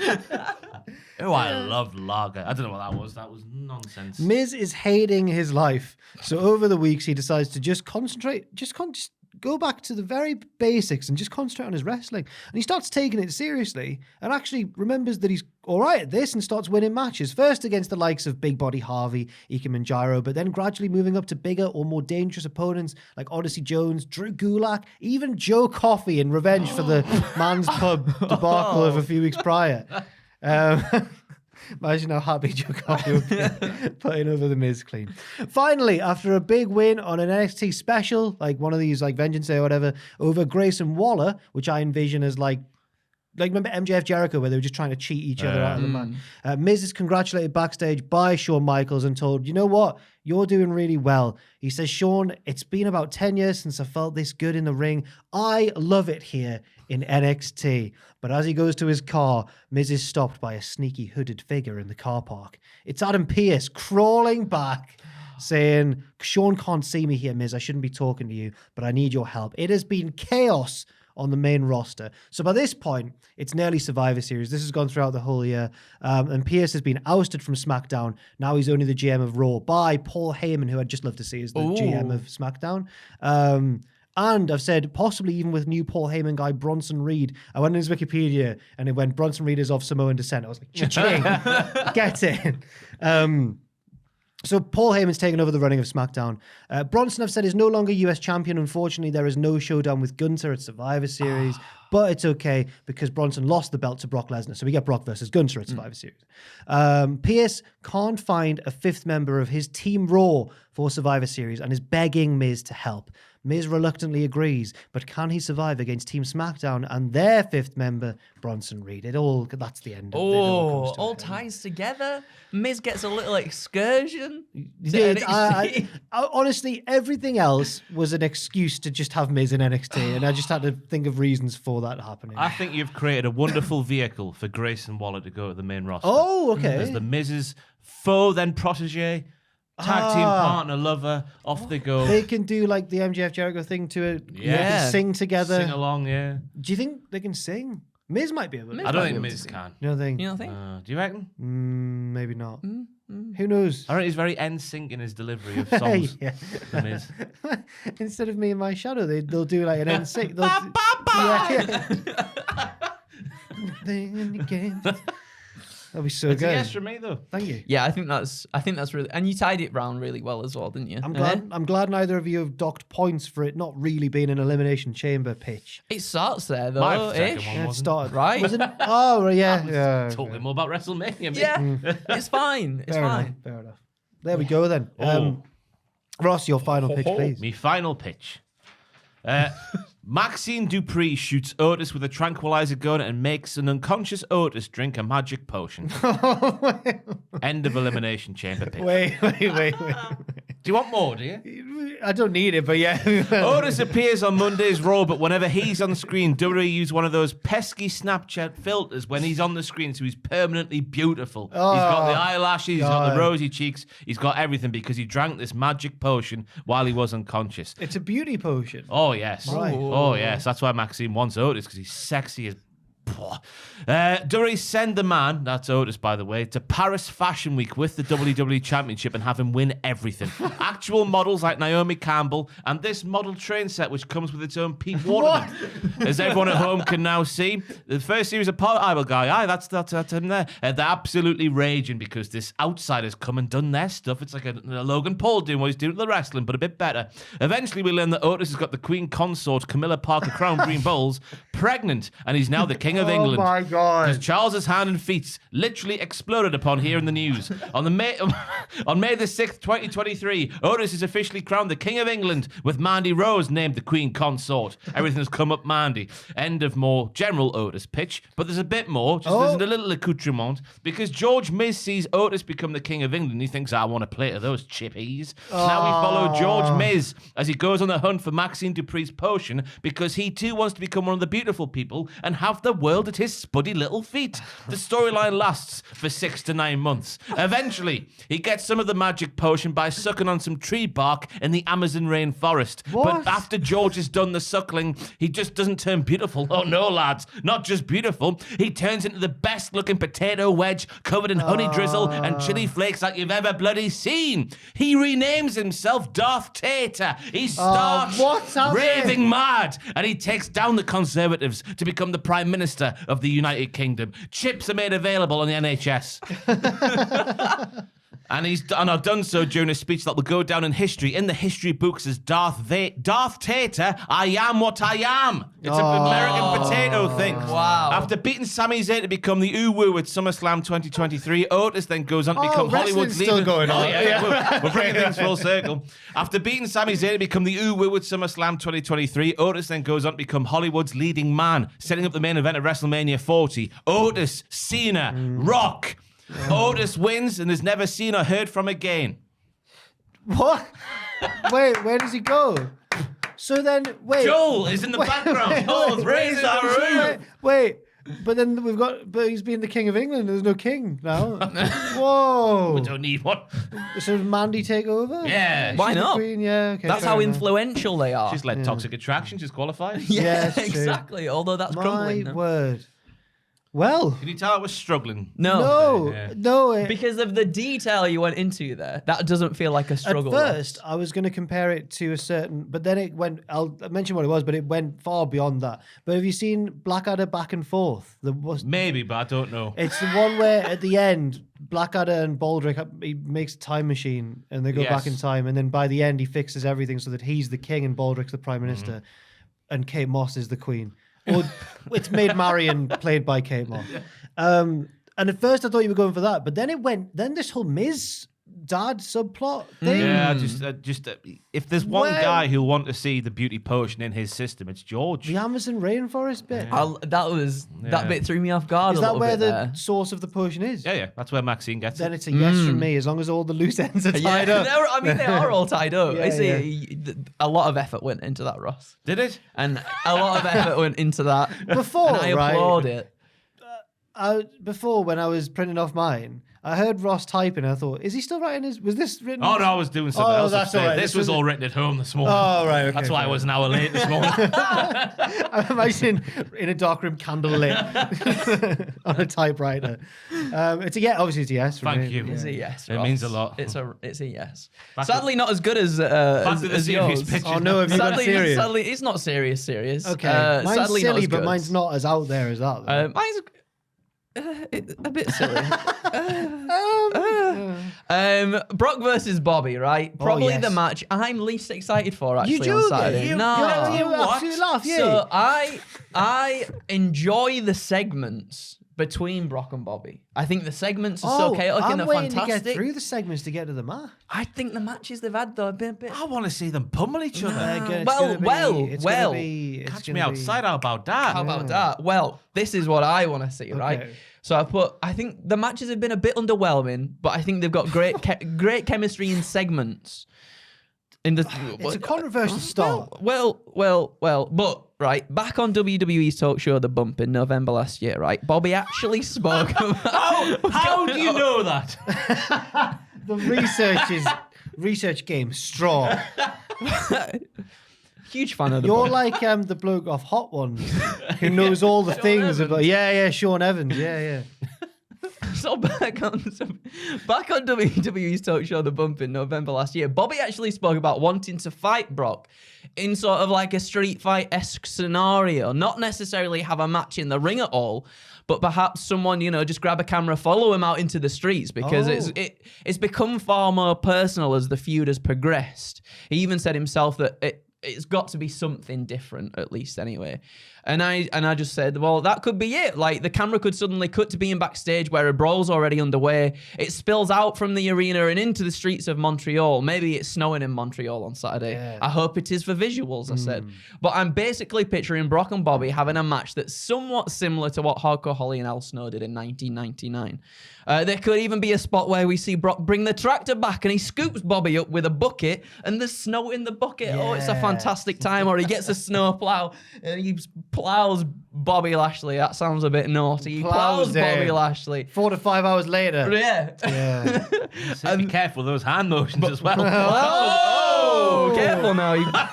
Oh, I love lager. I don't know what that was. That was nonsense. Miz is hating his life. So over the weeks, he decides to just concentrate, just go back to the very basics and just concentrate on his wrestling. And he starts taking it seriously and actually remembers that he's all right at this and starts winning matches. First against the likes of Big Body Harvey, Ike Manjaro, but then gradually moving up to bigger or more dangerous opponents like Odyssey Jones, Drew Gulak, even Joe Coffey in revenge for the man's pub debacle of a few weeks prior. Imagine how happy Joe Coffey would be putting over the Miz clean. Finally, after a big win on an NXT special, like one of these like Vengeance Day or whatever, over Grayson Waller, which I envision as like remember MJF Jericho where they were just trying to cheat each other out of the match. Miz is congratulated backstage by Shawn Michaels and told, you know what? you're doing really well. He says, Sean, it's been about 10 years since I felt this good in the ring. I love it here in NXT. But as he goes to his car, Miz is stopped by a sneaky hooded figure in the car park. It's Adam Pearce crawling back, saying, Sean can't see me here, Miz. I shouldn't be talking to you, but I need your help. It has been chaos on the main roster. So by this point, it's nearly Survivor Series. This has gone throughout the whole year. And Pearce has been ousted from SmackDown. Now he's only the GM of Raw by Paul Heyman, who I'd just love to see as the GM of SmackDown. And I've said possibly even with new Paul Heyman guy, Bronson Reed. I went into his Wikipedia and it went, Bronson Reed is of Samoan descent. I was like, cha-ching, get it. So Paul Heyman's taken over the running of SmackDown. Bronson, I've said, is no longer US champion. Unfortunately, there is no showdown with Gunther at Survivor Series, but it's okay because Bronson lost the belt to Brock Lesnar. So we get Brock versus Gunther at Survivor Series. Pearce can't find a fifth member of his Team Raw for Survivor Series and is begging Miz to help. Miz reluctantly agrees, but can he survive against Team SmackDown and their fifth member, Bronson Reed? That's the end. All ties together. Miz gets a little excursion. I honestly, everything else was an excuse to just have Miz in NXT, and I just had to think of reasons for that happening. I think you've created a wonderful vehicle for Grayson Waller to go to the main roster. Oh, okay. As the Miz's foe, then protege, tag team partner, lover, off they go. They can do like the MJF Jericho thing to it. Yeah. They can sing together. Sing along, yeah. Do you think they can sing? Miz might be able to. I don't think Miz can. You don't think? You don't think? Do you reckon? Maybe not. Who knows? I reckon he's very NSYNC in his delivery of songs. Yeah. The Miz. Instead of Me and My Shadow, they'll do like an NSYNC. That'll be so It's good. a yes from me, though. Thank you. Yeah, I think that's really, and you tied it round really well as well, didn't you? I'm glad neither of you have docked points for it not really being an elimination chamber pitch. It starts there though. My second ish. one Yeah, it wasn't. started Right. Was it? Oh, right, yeah. Talking more about WrestleMania. mate. Yeah, it's fine. It's Fair fine. enough. Fair enough. There we go then. Oh. Ross, your final pitch, please. Me final pitch. Maxine Dupree shoots Otis with a tranquilizer gun and makes an unconscious Otis drink a magic potion. End of elimination chamber pitch. Wait. Do you want more, do you? I don't need it, but yeah. Otis appears on Monday's Raw, but whenever he's on screen, WWE use one of those pesky Snapchat filters when he's on the screen, so he's permanently beautiful. He's got the eyelashes, he's got the rosy cheeks, he's got everything because he drank this magic potion while he was unconscious. It's a beauty potion. Oh, yes. Right. Oh, yes. That's why Maxine wants Otis, because he's sexy as... WWE send the man, that's Otis by the way, to Paris Fashion Week with the WWE Championship and have him win everything. Actual models like Naomi Campbell and this model train set which comes with its own Pete Waterman. As everyone at home can now see, the first series of Part guy, that's him there. They're absolutely raging because this outsider's come and done their stuff. It's like a Logan Paul doing what he's doing with the wrestling, but a bit better. Eventually we learn that Otis has got the Queen Consort Camilla Parker Crown Green Bowls pregnant, and he's now the King of England. Oh my God. Because Charles's hand and feet literally exploded upon here in the news. On May the 6th, 2023, Otis is officially crowned the King of England, with Mandy Rose named the Queen Consort. Everything's come up Mandy. End of more general Otis pitch. But there's a bit more. There's a little accoutrement. Because George Miz sees Otis become the King of England. He thinks, I want a plate of those chippies. Now we follow George Miz as he goes on the hunt for Maxine Dupree's potion because he too wants to become one of the beautiful people and have the world at his spuddy little feet. The storyline lasts for 6 to 9 months. Eventually, he gets some of the magic potion by sucking on some tree bark in the Amazon rainforest. What? But after George has done the suckling, he just doesn't turn beautiful. Oh no, lads, not just beautiful. He turns into the best looking potato wedge covered in honey drizzle and chili flakes like you've ever bloody seen. He renames himself Darth Tater. He starts what's happening? raving mad, and he takes down the Conservatives to become the Prime Minister of the United Kingdom. Chips are made available on the NHS. And I've done so during a speech that will go down in history, in the history books as Darth Tater, I am what I am. It's an American potato thing. Wow. After beating Sami Zayn to become the Uwu at SummerSlam 2023, Otis then goes on to become Hollywood's still going on. We're bringing things full circle. After beating Sami Zayn to become the Uwu at SummerSlam 2023, Otis then goes on to become Hollywood's leading man, setting up the main event of WrestleMania 40. Otis, Cena, Rock. Otis wins and is never seen or heard from again. What? Wait, where does he go? So then, wait. Joel is in the background. Joel's raising our roof. Wait. But then but he's being the king of England. There's no king now. Whoa. We don't need one. So does Mandy take over? Yeah. Why She's the not? queen? Yeah, okay. That's fair how enough. influential they are. She's like Toxic Attraction. She's qualified. Yeah, it's true. exactly. Although that's crumbling. My now. word. Well, Can you tell I was struggling? No. no. Because of the detail you went into there, that doesn't feel like a struggle. At first, I was going to compare it to a certain, but then it went. I'll mention what it was, but it went far beyond that. But have you seen Blackadder Back and Forth? Maybe, but I don't know. It's the one where at the end, Blackadder and Baldrick, he makes a time machine and they go back in time, and then by the end, he fixes everything so that he's the king and Baldrick's the prime minister, and Kate Moss is the queen. Or it's Maid Marian played by Kate Moss. And at first I thought you were going for that, but then then this whole Miz dad subplot thing. Yeah, just if there's one Well- guy who'll want to see the beauty potion in his system, it's George. The Amazon rainforest bit. That bit threw me off guard Is a that little where bit the there. source of the potion is? Yeah, that's where Maxine gets Then it. it's a yes from me, as long as all the loose ends are tied up. I mean, they are all tied up. Yeah, I see. A lot of effort went into that, Ross. Did it? And a lot of effort went into that. Before, and I right? applaud it. Before, when I was printing off mine, I heard Ross typing. And I thought, is he still writing his? Was this written? Oh no, I was doing something else. that's upstairs. all right. This was all written at home this morning. Oh right, okay. That's why I was an hour late this morning. I'm imagining in a dark room, candle lit, on a typewriter. It's a yes. Obviously, it's a yes. From Thank me. you. It's a yes. It Ross. means a lot. It's a yes. Back to- Sadly, not as good as Back to the as serious yours. pictures. Oh no, have you gone serious? Sadly, it's not serious. Okay, mine's sadly, not silly, as but good. mine's not as out there as that. though. Mine's a bit silly. Brock versus Bobby, right? Probably yes. the match I'm least excited for actually You on do? Saturday. You No. absolutely laugh, yeah. So I enjoy the segments between Brock and Bobby. I think the segments are so chaotic I'm and they're waiting fantastic. to get through the segments to get to the match. I think the matches they've had though have been a bit. I want to see them pummel each other. Catch Me outside. How about that? How about that? Well, this is what I want to see, right? Okay. So I think the matches have been a bit underwhelming, but I think they've got great great chemistry in segments. It's a controversial start. Well, but right, back on WWE's talk show The Bump in November last year, right? Bobby actually spoke about... How do you know that? The research game strong. Huge fan of The You're Bump. like the bloke off Hot Ones who knows all the things about. Yeah, Sean Evans. Yeah. So back on WWE's talk show The Bump in November last year, Bobby actually spoke about wanting to fight Brock in sort of like a street fight-esque scenario, not necessarily have a match in the ring at all, but perhaps someone, just grab a camera, follow him out into the streets because it's become far more personal as the feud has progressed. He even said himself that it's got to be something different, at least anyway. And I just said, well, that could be it. Like, the camera could suddenly cut to being backstage where a brawl's already underway. It spills out from the arena and into the streets of Montreal. Maybe it's snowing in Montreal on Saturday. Yeah. I hope it is for visuals, I said. But I'm basically picturing Brock and Bobby having a match that's somewhat similar to what Hardcore and Al Snow did in 1999. There could even be a spot where we see Brock bring the tractor back and he scoops Bobby up with a bucket and there's snow in the bucket. Oh, it's a fantastic time. Or he gets a snow plow and he plows Bobby Lashley. That sounds a bit naughty. He plows Bobby Lashley. 4 to 5 hours later. Yeah. So be careful with those hand motions as well. Oh, careful now.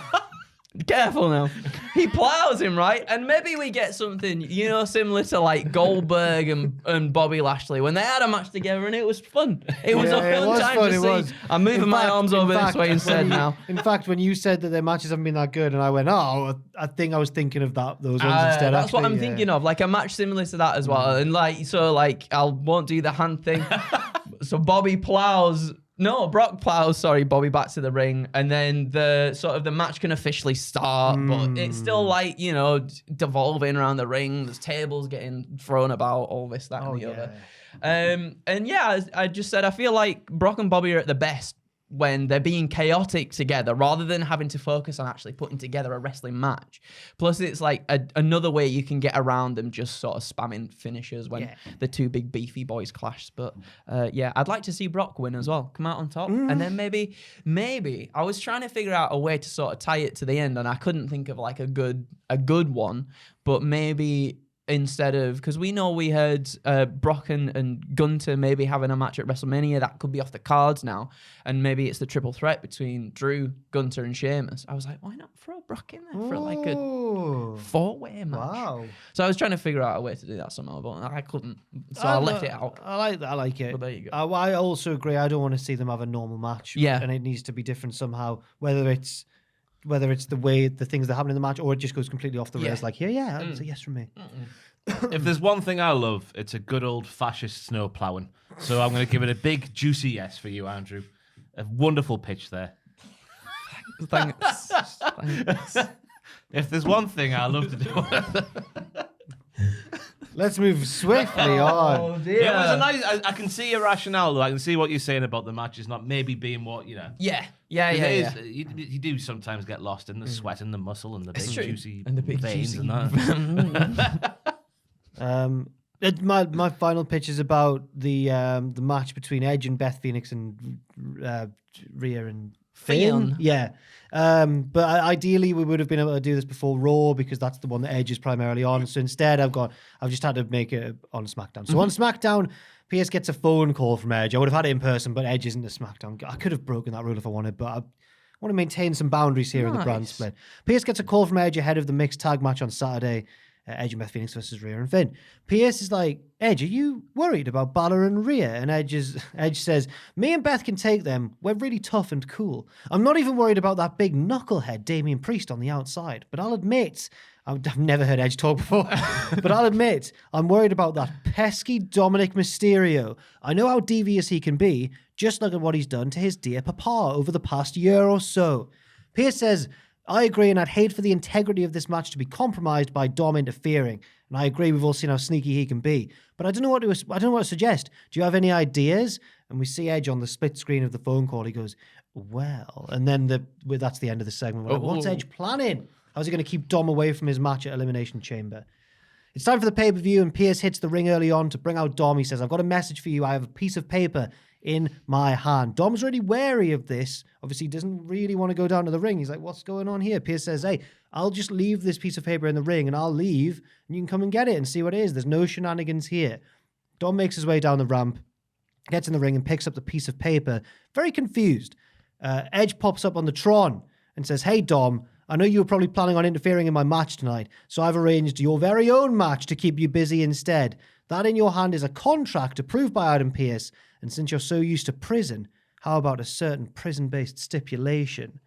Careful now. He plows him, right? And maybe we get something, similar to like Goldberg and Bobby Lashley when they had a match together and it was fun. It was a fun time to see. I'm moving my arms over this way instead now. In fact, when you said that their matches haven't been that good, and I went, I think I was thinking of those ones instead. That's what I'm thinking of, like a match similar to that as well. And I won't do the hand thing. So Brock plows, Bobby back to the ring, and then the match can officially start, but it's still like, devolving around the ring. There's tables getting thrown about, all this, that, and the other. I just said, I feel like Brock and Bobby are at the best when they're being chaotic together rather than having to focus on actually putting together a wrestling match. Plus, it's like another way you can get around them just sort of spamming finishers when the two big beefy boys clash. But yeah, I'd like to see Brock win as well, come out on top. And then maybe I was trying to figure out a way to sort of tie it to the end, and I couldn't think of like a good one, but maybe instead of, because we know we heard Brock and Gunter maybe having a match at WrestleMania, that could be off the cards now, and maybe it's the triple threat between Drew, Gunter, and Sheamus. I was like, why not throw Brock in there for like a 4-way match? Wow. So I was trying to figure out a way to do that somehow, but I couldn't, so I left it out. I like that. I like it. But there you go. I also agree. I don't want to see them have a normal match. Yeah. And it needs to be different somehow, whether it's the way the things that happen in the match, or it just goes completely off the rails. Like here, it's a yes from me. If there's one thing I love, it's a good old fascist snow ploughing. So I'm going to give it a big, juicy yes for you, Andrew. A wonderful pitch there. Thanks. If there's one thing I love to do... Let's move swiftly on. Oh dear. Yeah, it was a nice... I can see your rationale, though. I can see what you're saying about the matches not maybe being what, you know... Yeah. You do sometimes get lost in the sweat and the muscle and the big juicy and the big veins juicy and that. My final pitch is about the match between Edge and Beth Phoenix and Rhea and Finn. Yeah. But ideally we would have been able to do this before Raw, because that's the one that Edge is primarily on. So instead I've just had to make it on SmackDown. So on SmackDown, PS gets a phone call from Edge. I would have had it in person, but Edge isn't a SmackDown. I could have broken that rule if I wanted, but I want to maintain some boundaries here in the brand split. PS gets a call from Edge ahead of the mixed tag match on Saturday. Edge and Beth Phoenix versus Rhea and Finn. PS is like, Edge, are you worried about Balor and Rhea? And Edge says, me and Beth can take them. We're really tough and cool. I'm not even worried about that big knucklehead Damian Priest on the outside. But I'll admit, I've never heard Edge talk before, but I'll admit, I'm worried about that pesky Dominic Mysterio. I know how devious he can be. Just look at what he's done to his dear papa over the past year or so. PS says, I agree, and I'd hate for the integrity of this match to be compromised by Dom interfering. And I agree, we've all seen how sneaky he can be. But I don't know what to suggest. Do you have any ideas? And we see Edge on the split screen of the phone call. He goes, well, and then that's the end of the segment. We're like, what's Edge planning? How's he going to keep Dom away from his match at Elimination Chamber? It's time for the pay-per-view, and Pierce hits the ring early on to bring out Dom. He says, I've got a message for you. I have a piece of paper in my hand. Dom's really wary of this. Obviously, he doesn't really want to go down to the ring. He's like, what's going on here? Pierce says, hey, I'll just leave this piece of paper in the ring, and I'll leave, and you can come and get it and see what it is. There's no shenanigans here. Dom makes his way down the ramp, gets in the ring, and picks up the piece of paper, very confused. Edge pops up on the Tron and says, hey, Dom, I know you were probably planning on interfering in my match tonight, so I've arranged your very own match to keep you busy instead. That in your hand is a contract approved by Adam Pearce, and since you're so used to prison, how about a certain prison-based stipulation?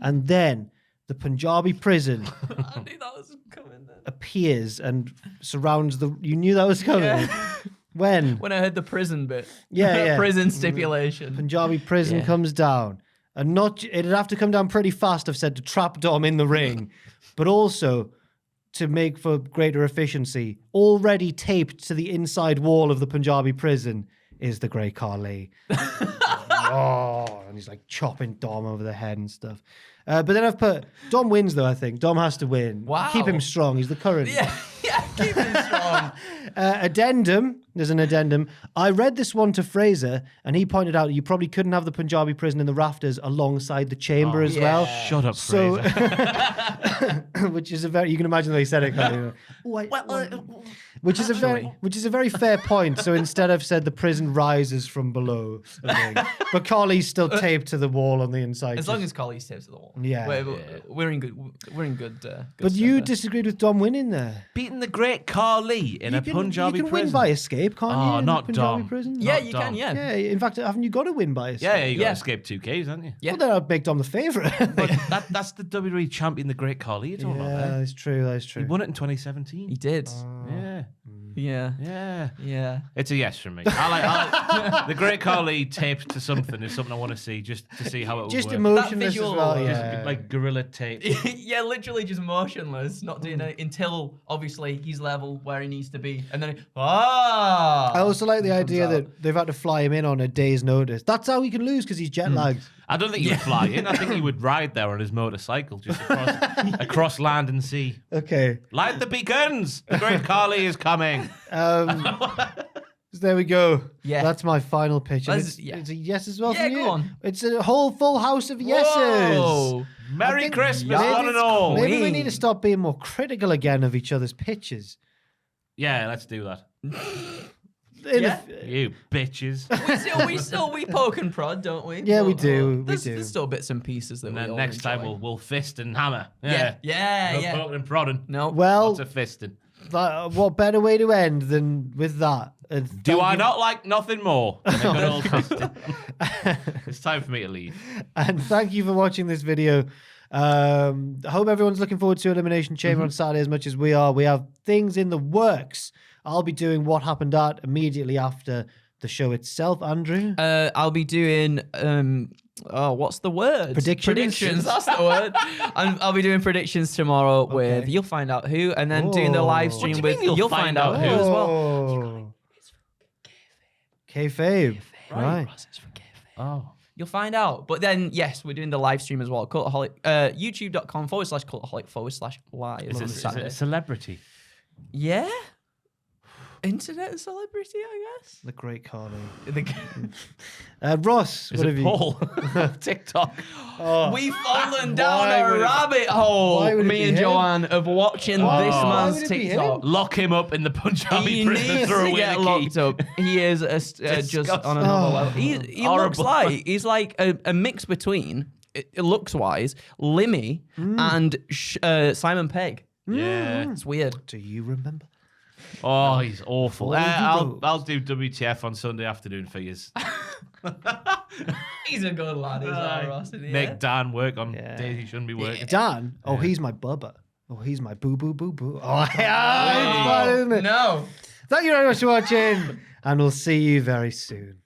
And then the Punjabi prison I knew that was coming then. appears and surrounds the... You knew that was coming? Yeah. When? When I heard the prison bit. Yeah. Prison stipulation. Punjabi prison comes down. And it'd have to come down pretty fast, I've said, to trap Dom in the ring. But also, to make for greater efficiency, already taped to the inside wall of the Punjabi prison is the Great Khali. And he's like chopping Dom over the head and stuff. But then I've put, Dom wins though, I think. Dom has to win. Wow. Keep him strong. He's the current. Yeah, keep it strong. Addendum. There's an addendum. I read this one to Fraser, and he pointed out you probably couldn't have the Punjabi prison in the rafters alongside the chamber as well. Shut up, So, Fraser. which is a very, you can imagine the way he said it, can't you? Which is a very fair point. So instead I've said the prison rises from below, I think. But Carly's still taped to the wall on the inside. As long as Colley's taped to the wall. Yeah. We're in good. We're in good. But you disagreed with Dom winning there. Beating the Great Khali in a Punjabi you can prison. win by escape, can't you? Oh, in not the Punjabi Dom. prison? Yeah, Not you Dom. can. Yeah. Yeah, in fact, haven't you got to win by escape? Yeah, you got Yeah. to escape 2Ks, haven't you? Yeah. Well, then I'd make Dom the favourite. But that's the WWE champion, the Great Khali you're talking about Yeah, there. that's true, that's He true. won it in 2017. He did. Yeah. Yeah. Yeah. It's a yes from me. I like the Great Khali taped to something is something I want to see just to see how it would Just work. emotionless as visual, well, just yeah. Like gorilla tape. Yeah, literally just motionless, not doing it until obviously he's level where he needs to be, and then I also like the He comes idea out. that they've had to fly him in on a day's notice. That's how he can lose, because he's jet lagged. I don't think he would fly in. I think he would ride there on his motorcycle just across land and sea. Okay. Light the beacons! The great Carly is coming. So there we go. Yeah. That's my final pitch. And That's- it's a yes as well Yeah, from you. go on. It's a whole full house of yeses. Whoa. Merry think Christmas, maybe one and all. Maybe we need to stop being more critical again of each other's pitches. Yeah, let's do that. Yeah. You bitches. We poke and prod, don't we? Yeah, we do. We There's, do. there's still bits and pieces that And we then all next time enjoy. we'll fist and hammer. Yeah. No Yeah. poking and prodding. No. Well, Lots of fisting. what better way to end than with that? And Do thank I you- not like nothing more than a good old fisting? It's time for me to leave. And thank you for watching this video. I hope everyone's looking forward to Elimination Chamber on Saturday as much as we are. We have things in the works. I'll be doing What Happened At immediately after the show itself, Andrew. I'll be doing what's the word? Predictions. That's the word. I'll be doing predictions tomorrow with you'll find out who, and then doing the live stream What do you with mean you'll find out who as well. Oh. Kayfabe. Right. Oh. You'll find out. But then, yes, we're doing the live stream as well. Cultaholic, youtube.com/cultaholic/live. Is it a celebrity? Yeah. Internet celebrity, I guess. The great Carly. The- Ross, Is what it have you? Paul? TikTok. We've fallen down Why a would it- rabbit why hole, would it me be and him? Joanne, of watching this Why man's would it be him? TikTok. Lock him up in the Punjabi He prison needs through to away get the key. locked up. He is just on another Oh. level. He looks Horrible. like he's like a mix between, looks wise, Limmy and Simon Pegg. Yeah. It's weird. Do you remember? Oh, he's awful. What have you I'll got? do WTF on Sunday afternoon for you. He's a good lad, Aye. Ross. Isn't he? Make Dan work on Yeah. days he shouldn't be working. Dan? Oh, he's my bubba. Oh, he's my boo boo boo boo. Oh, yeah, it's fun, isn't it? No. Thank you very much for watching, and we'll see you very soon.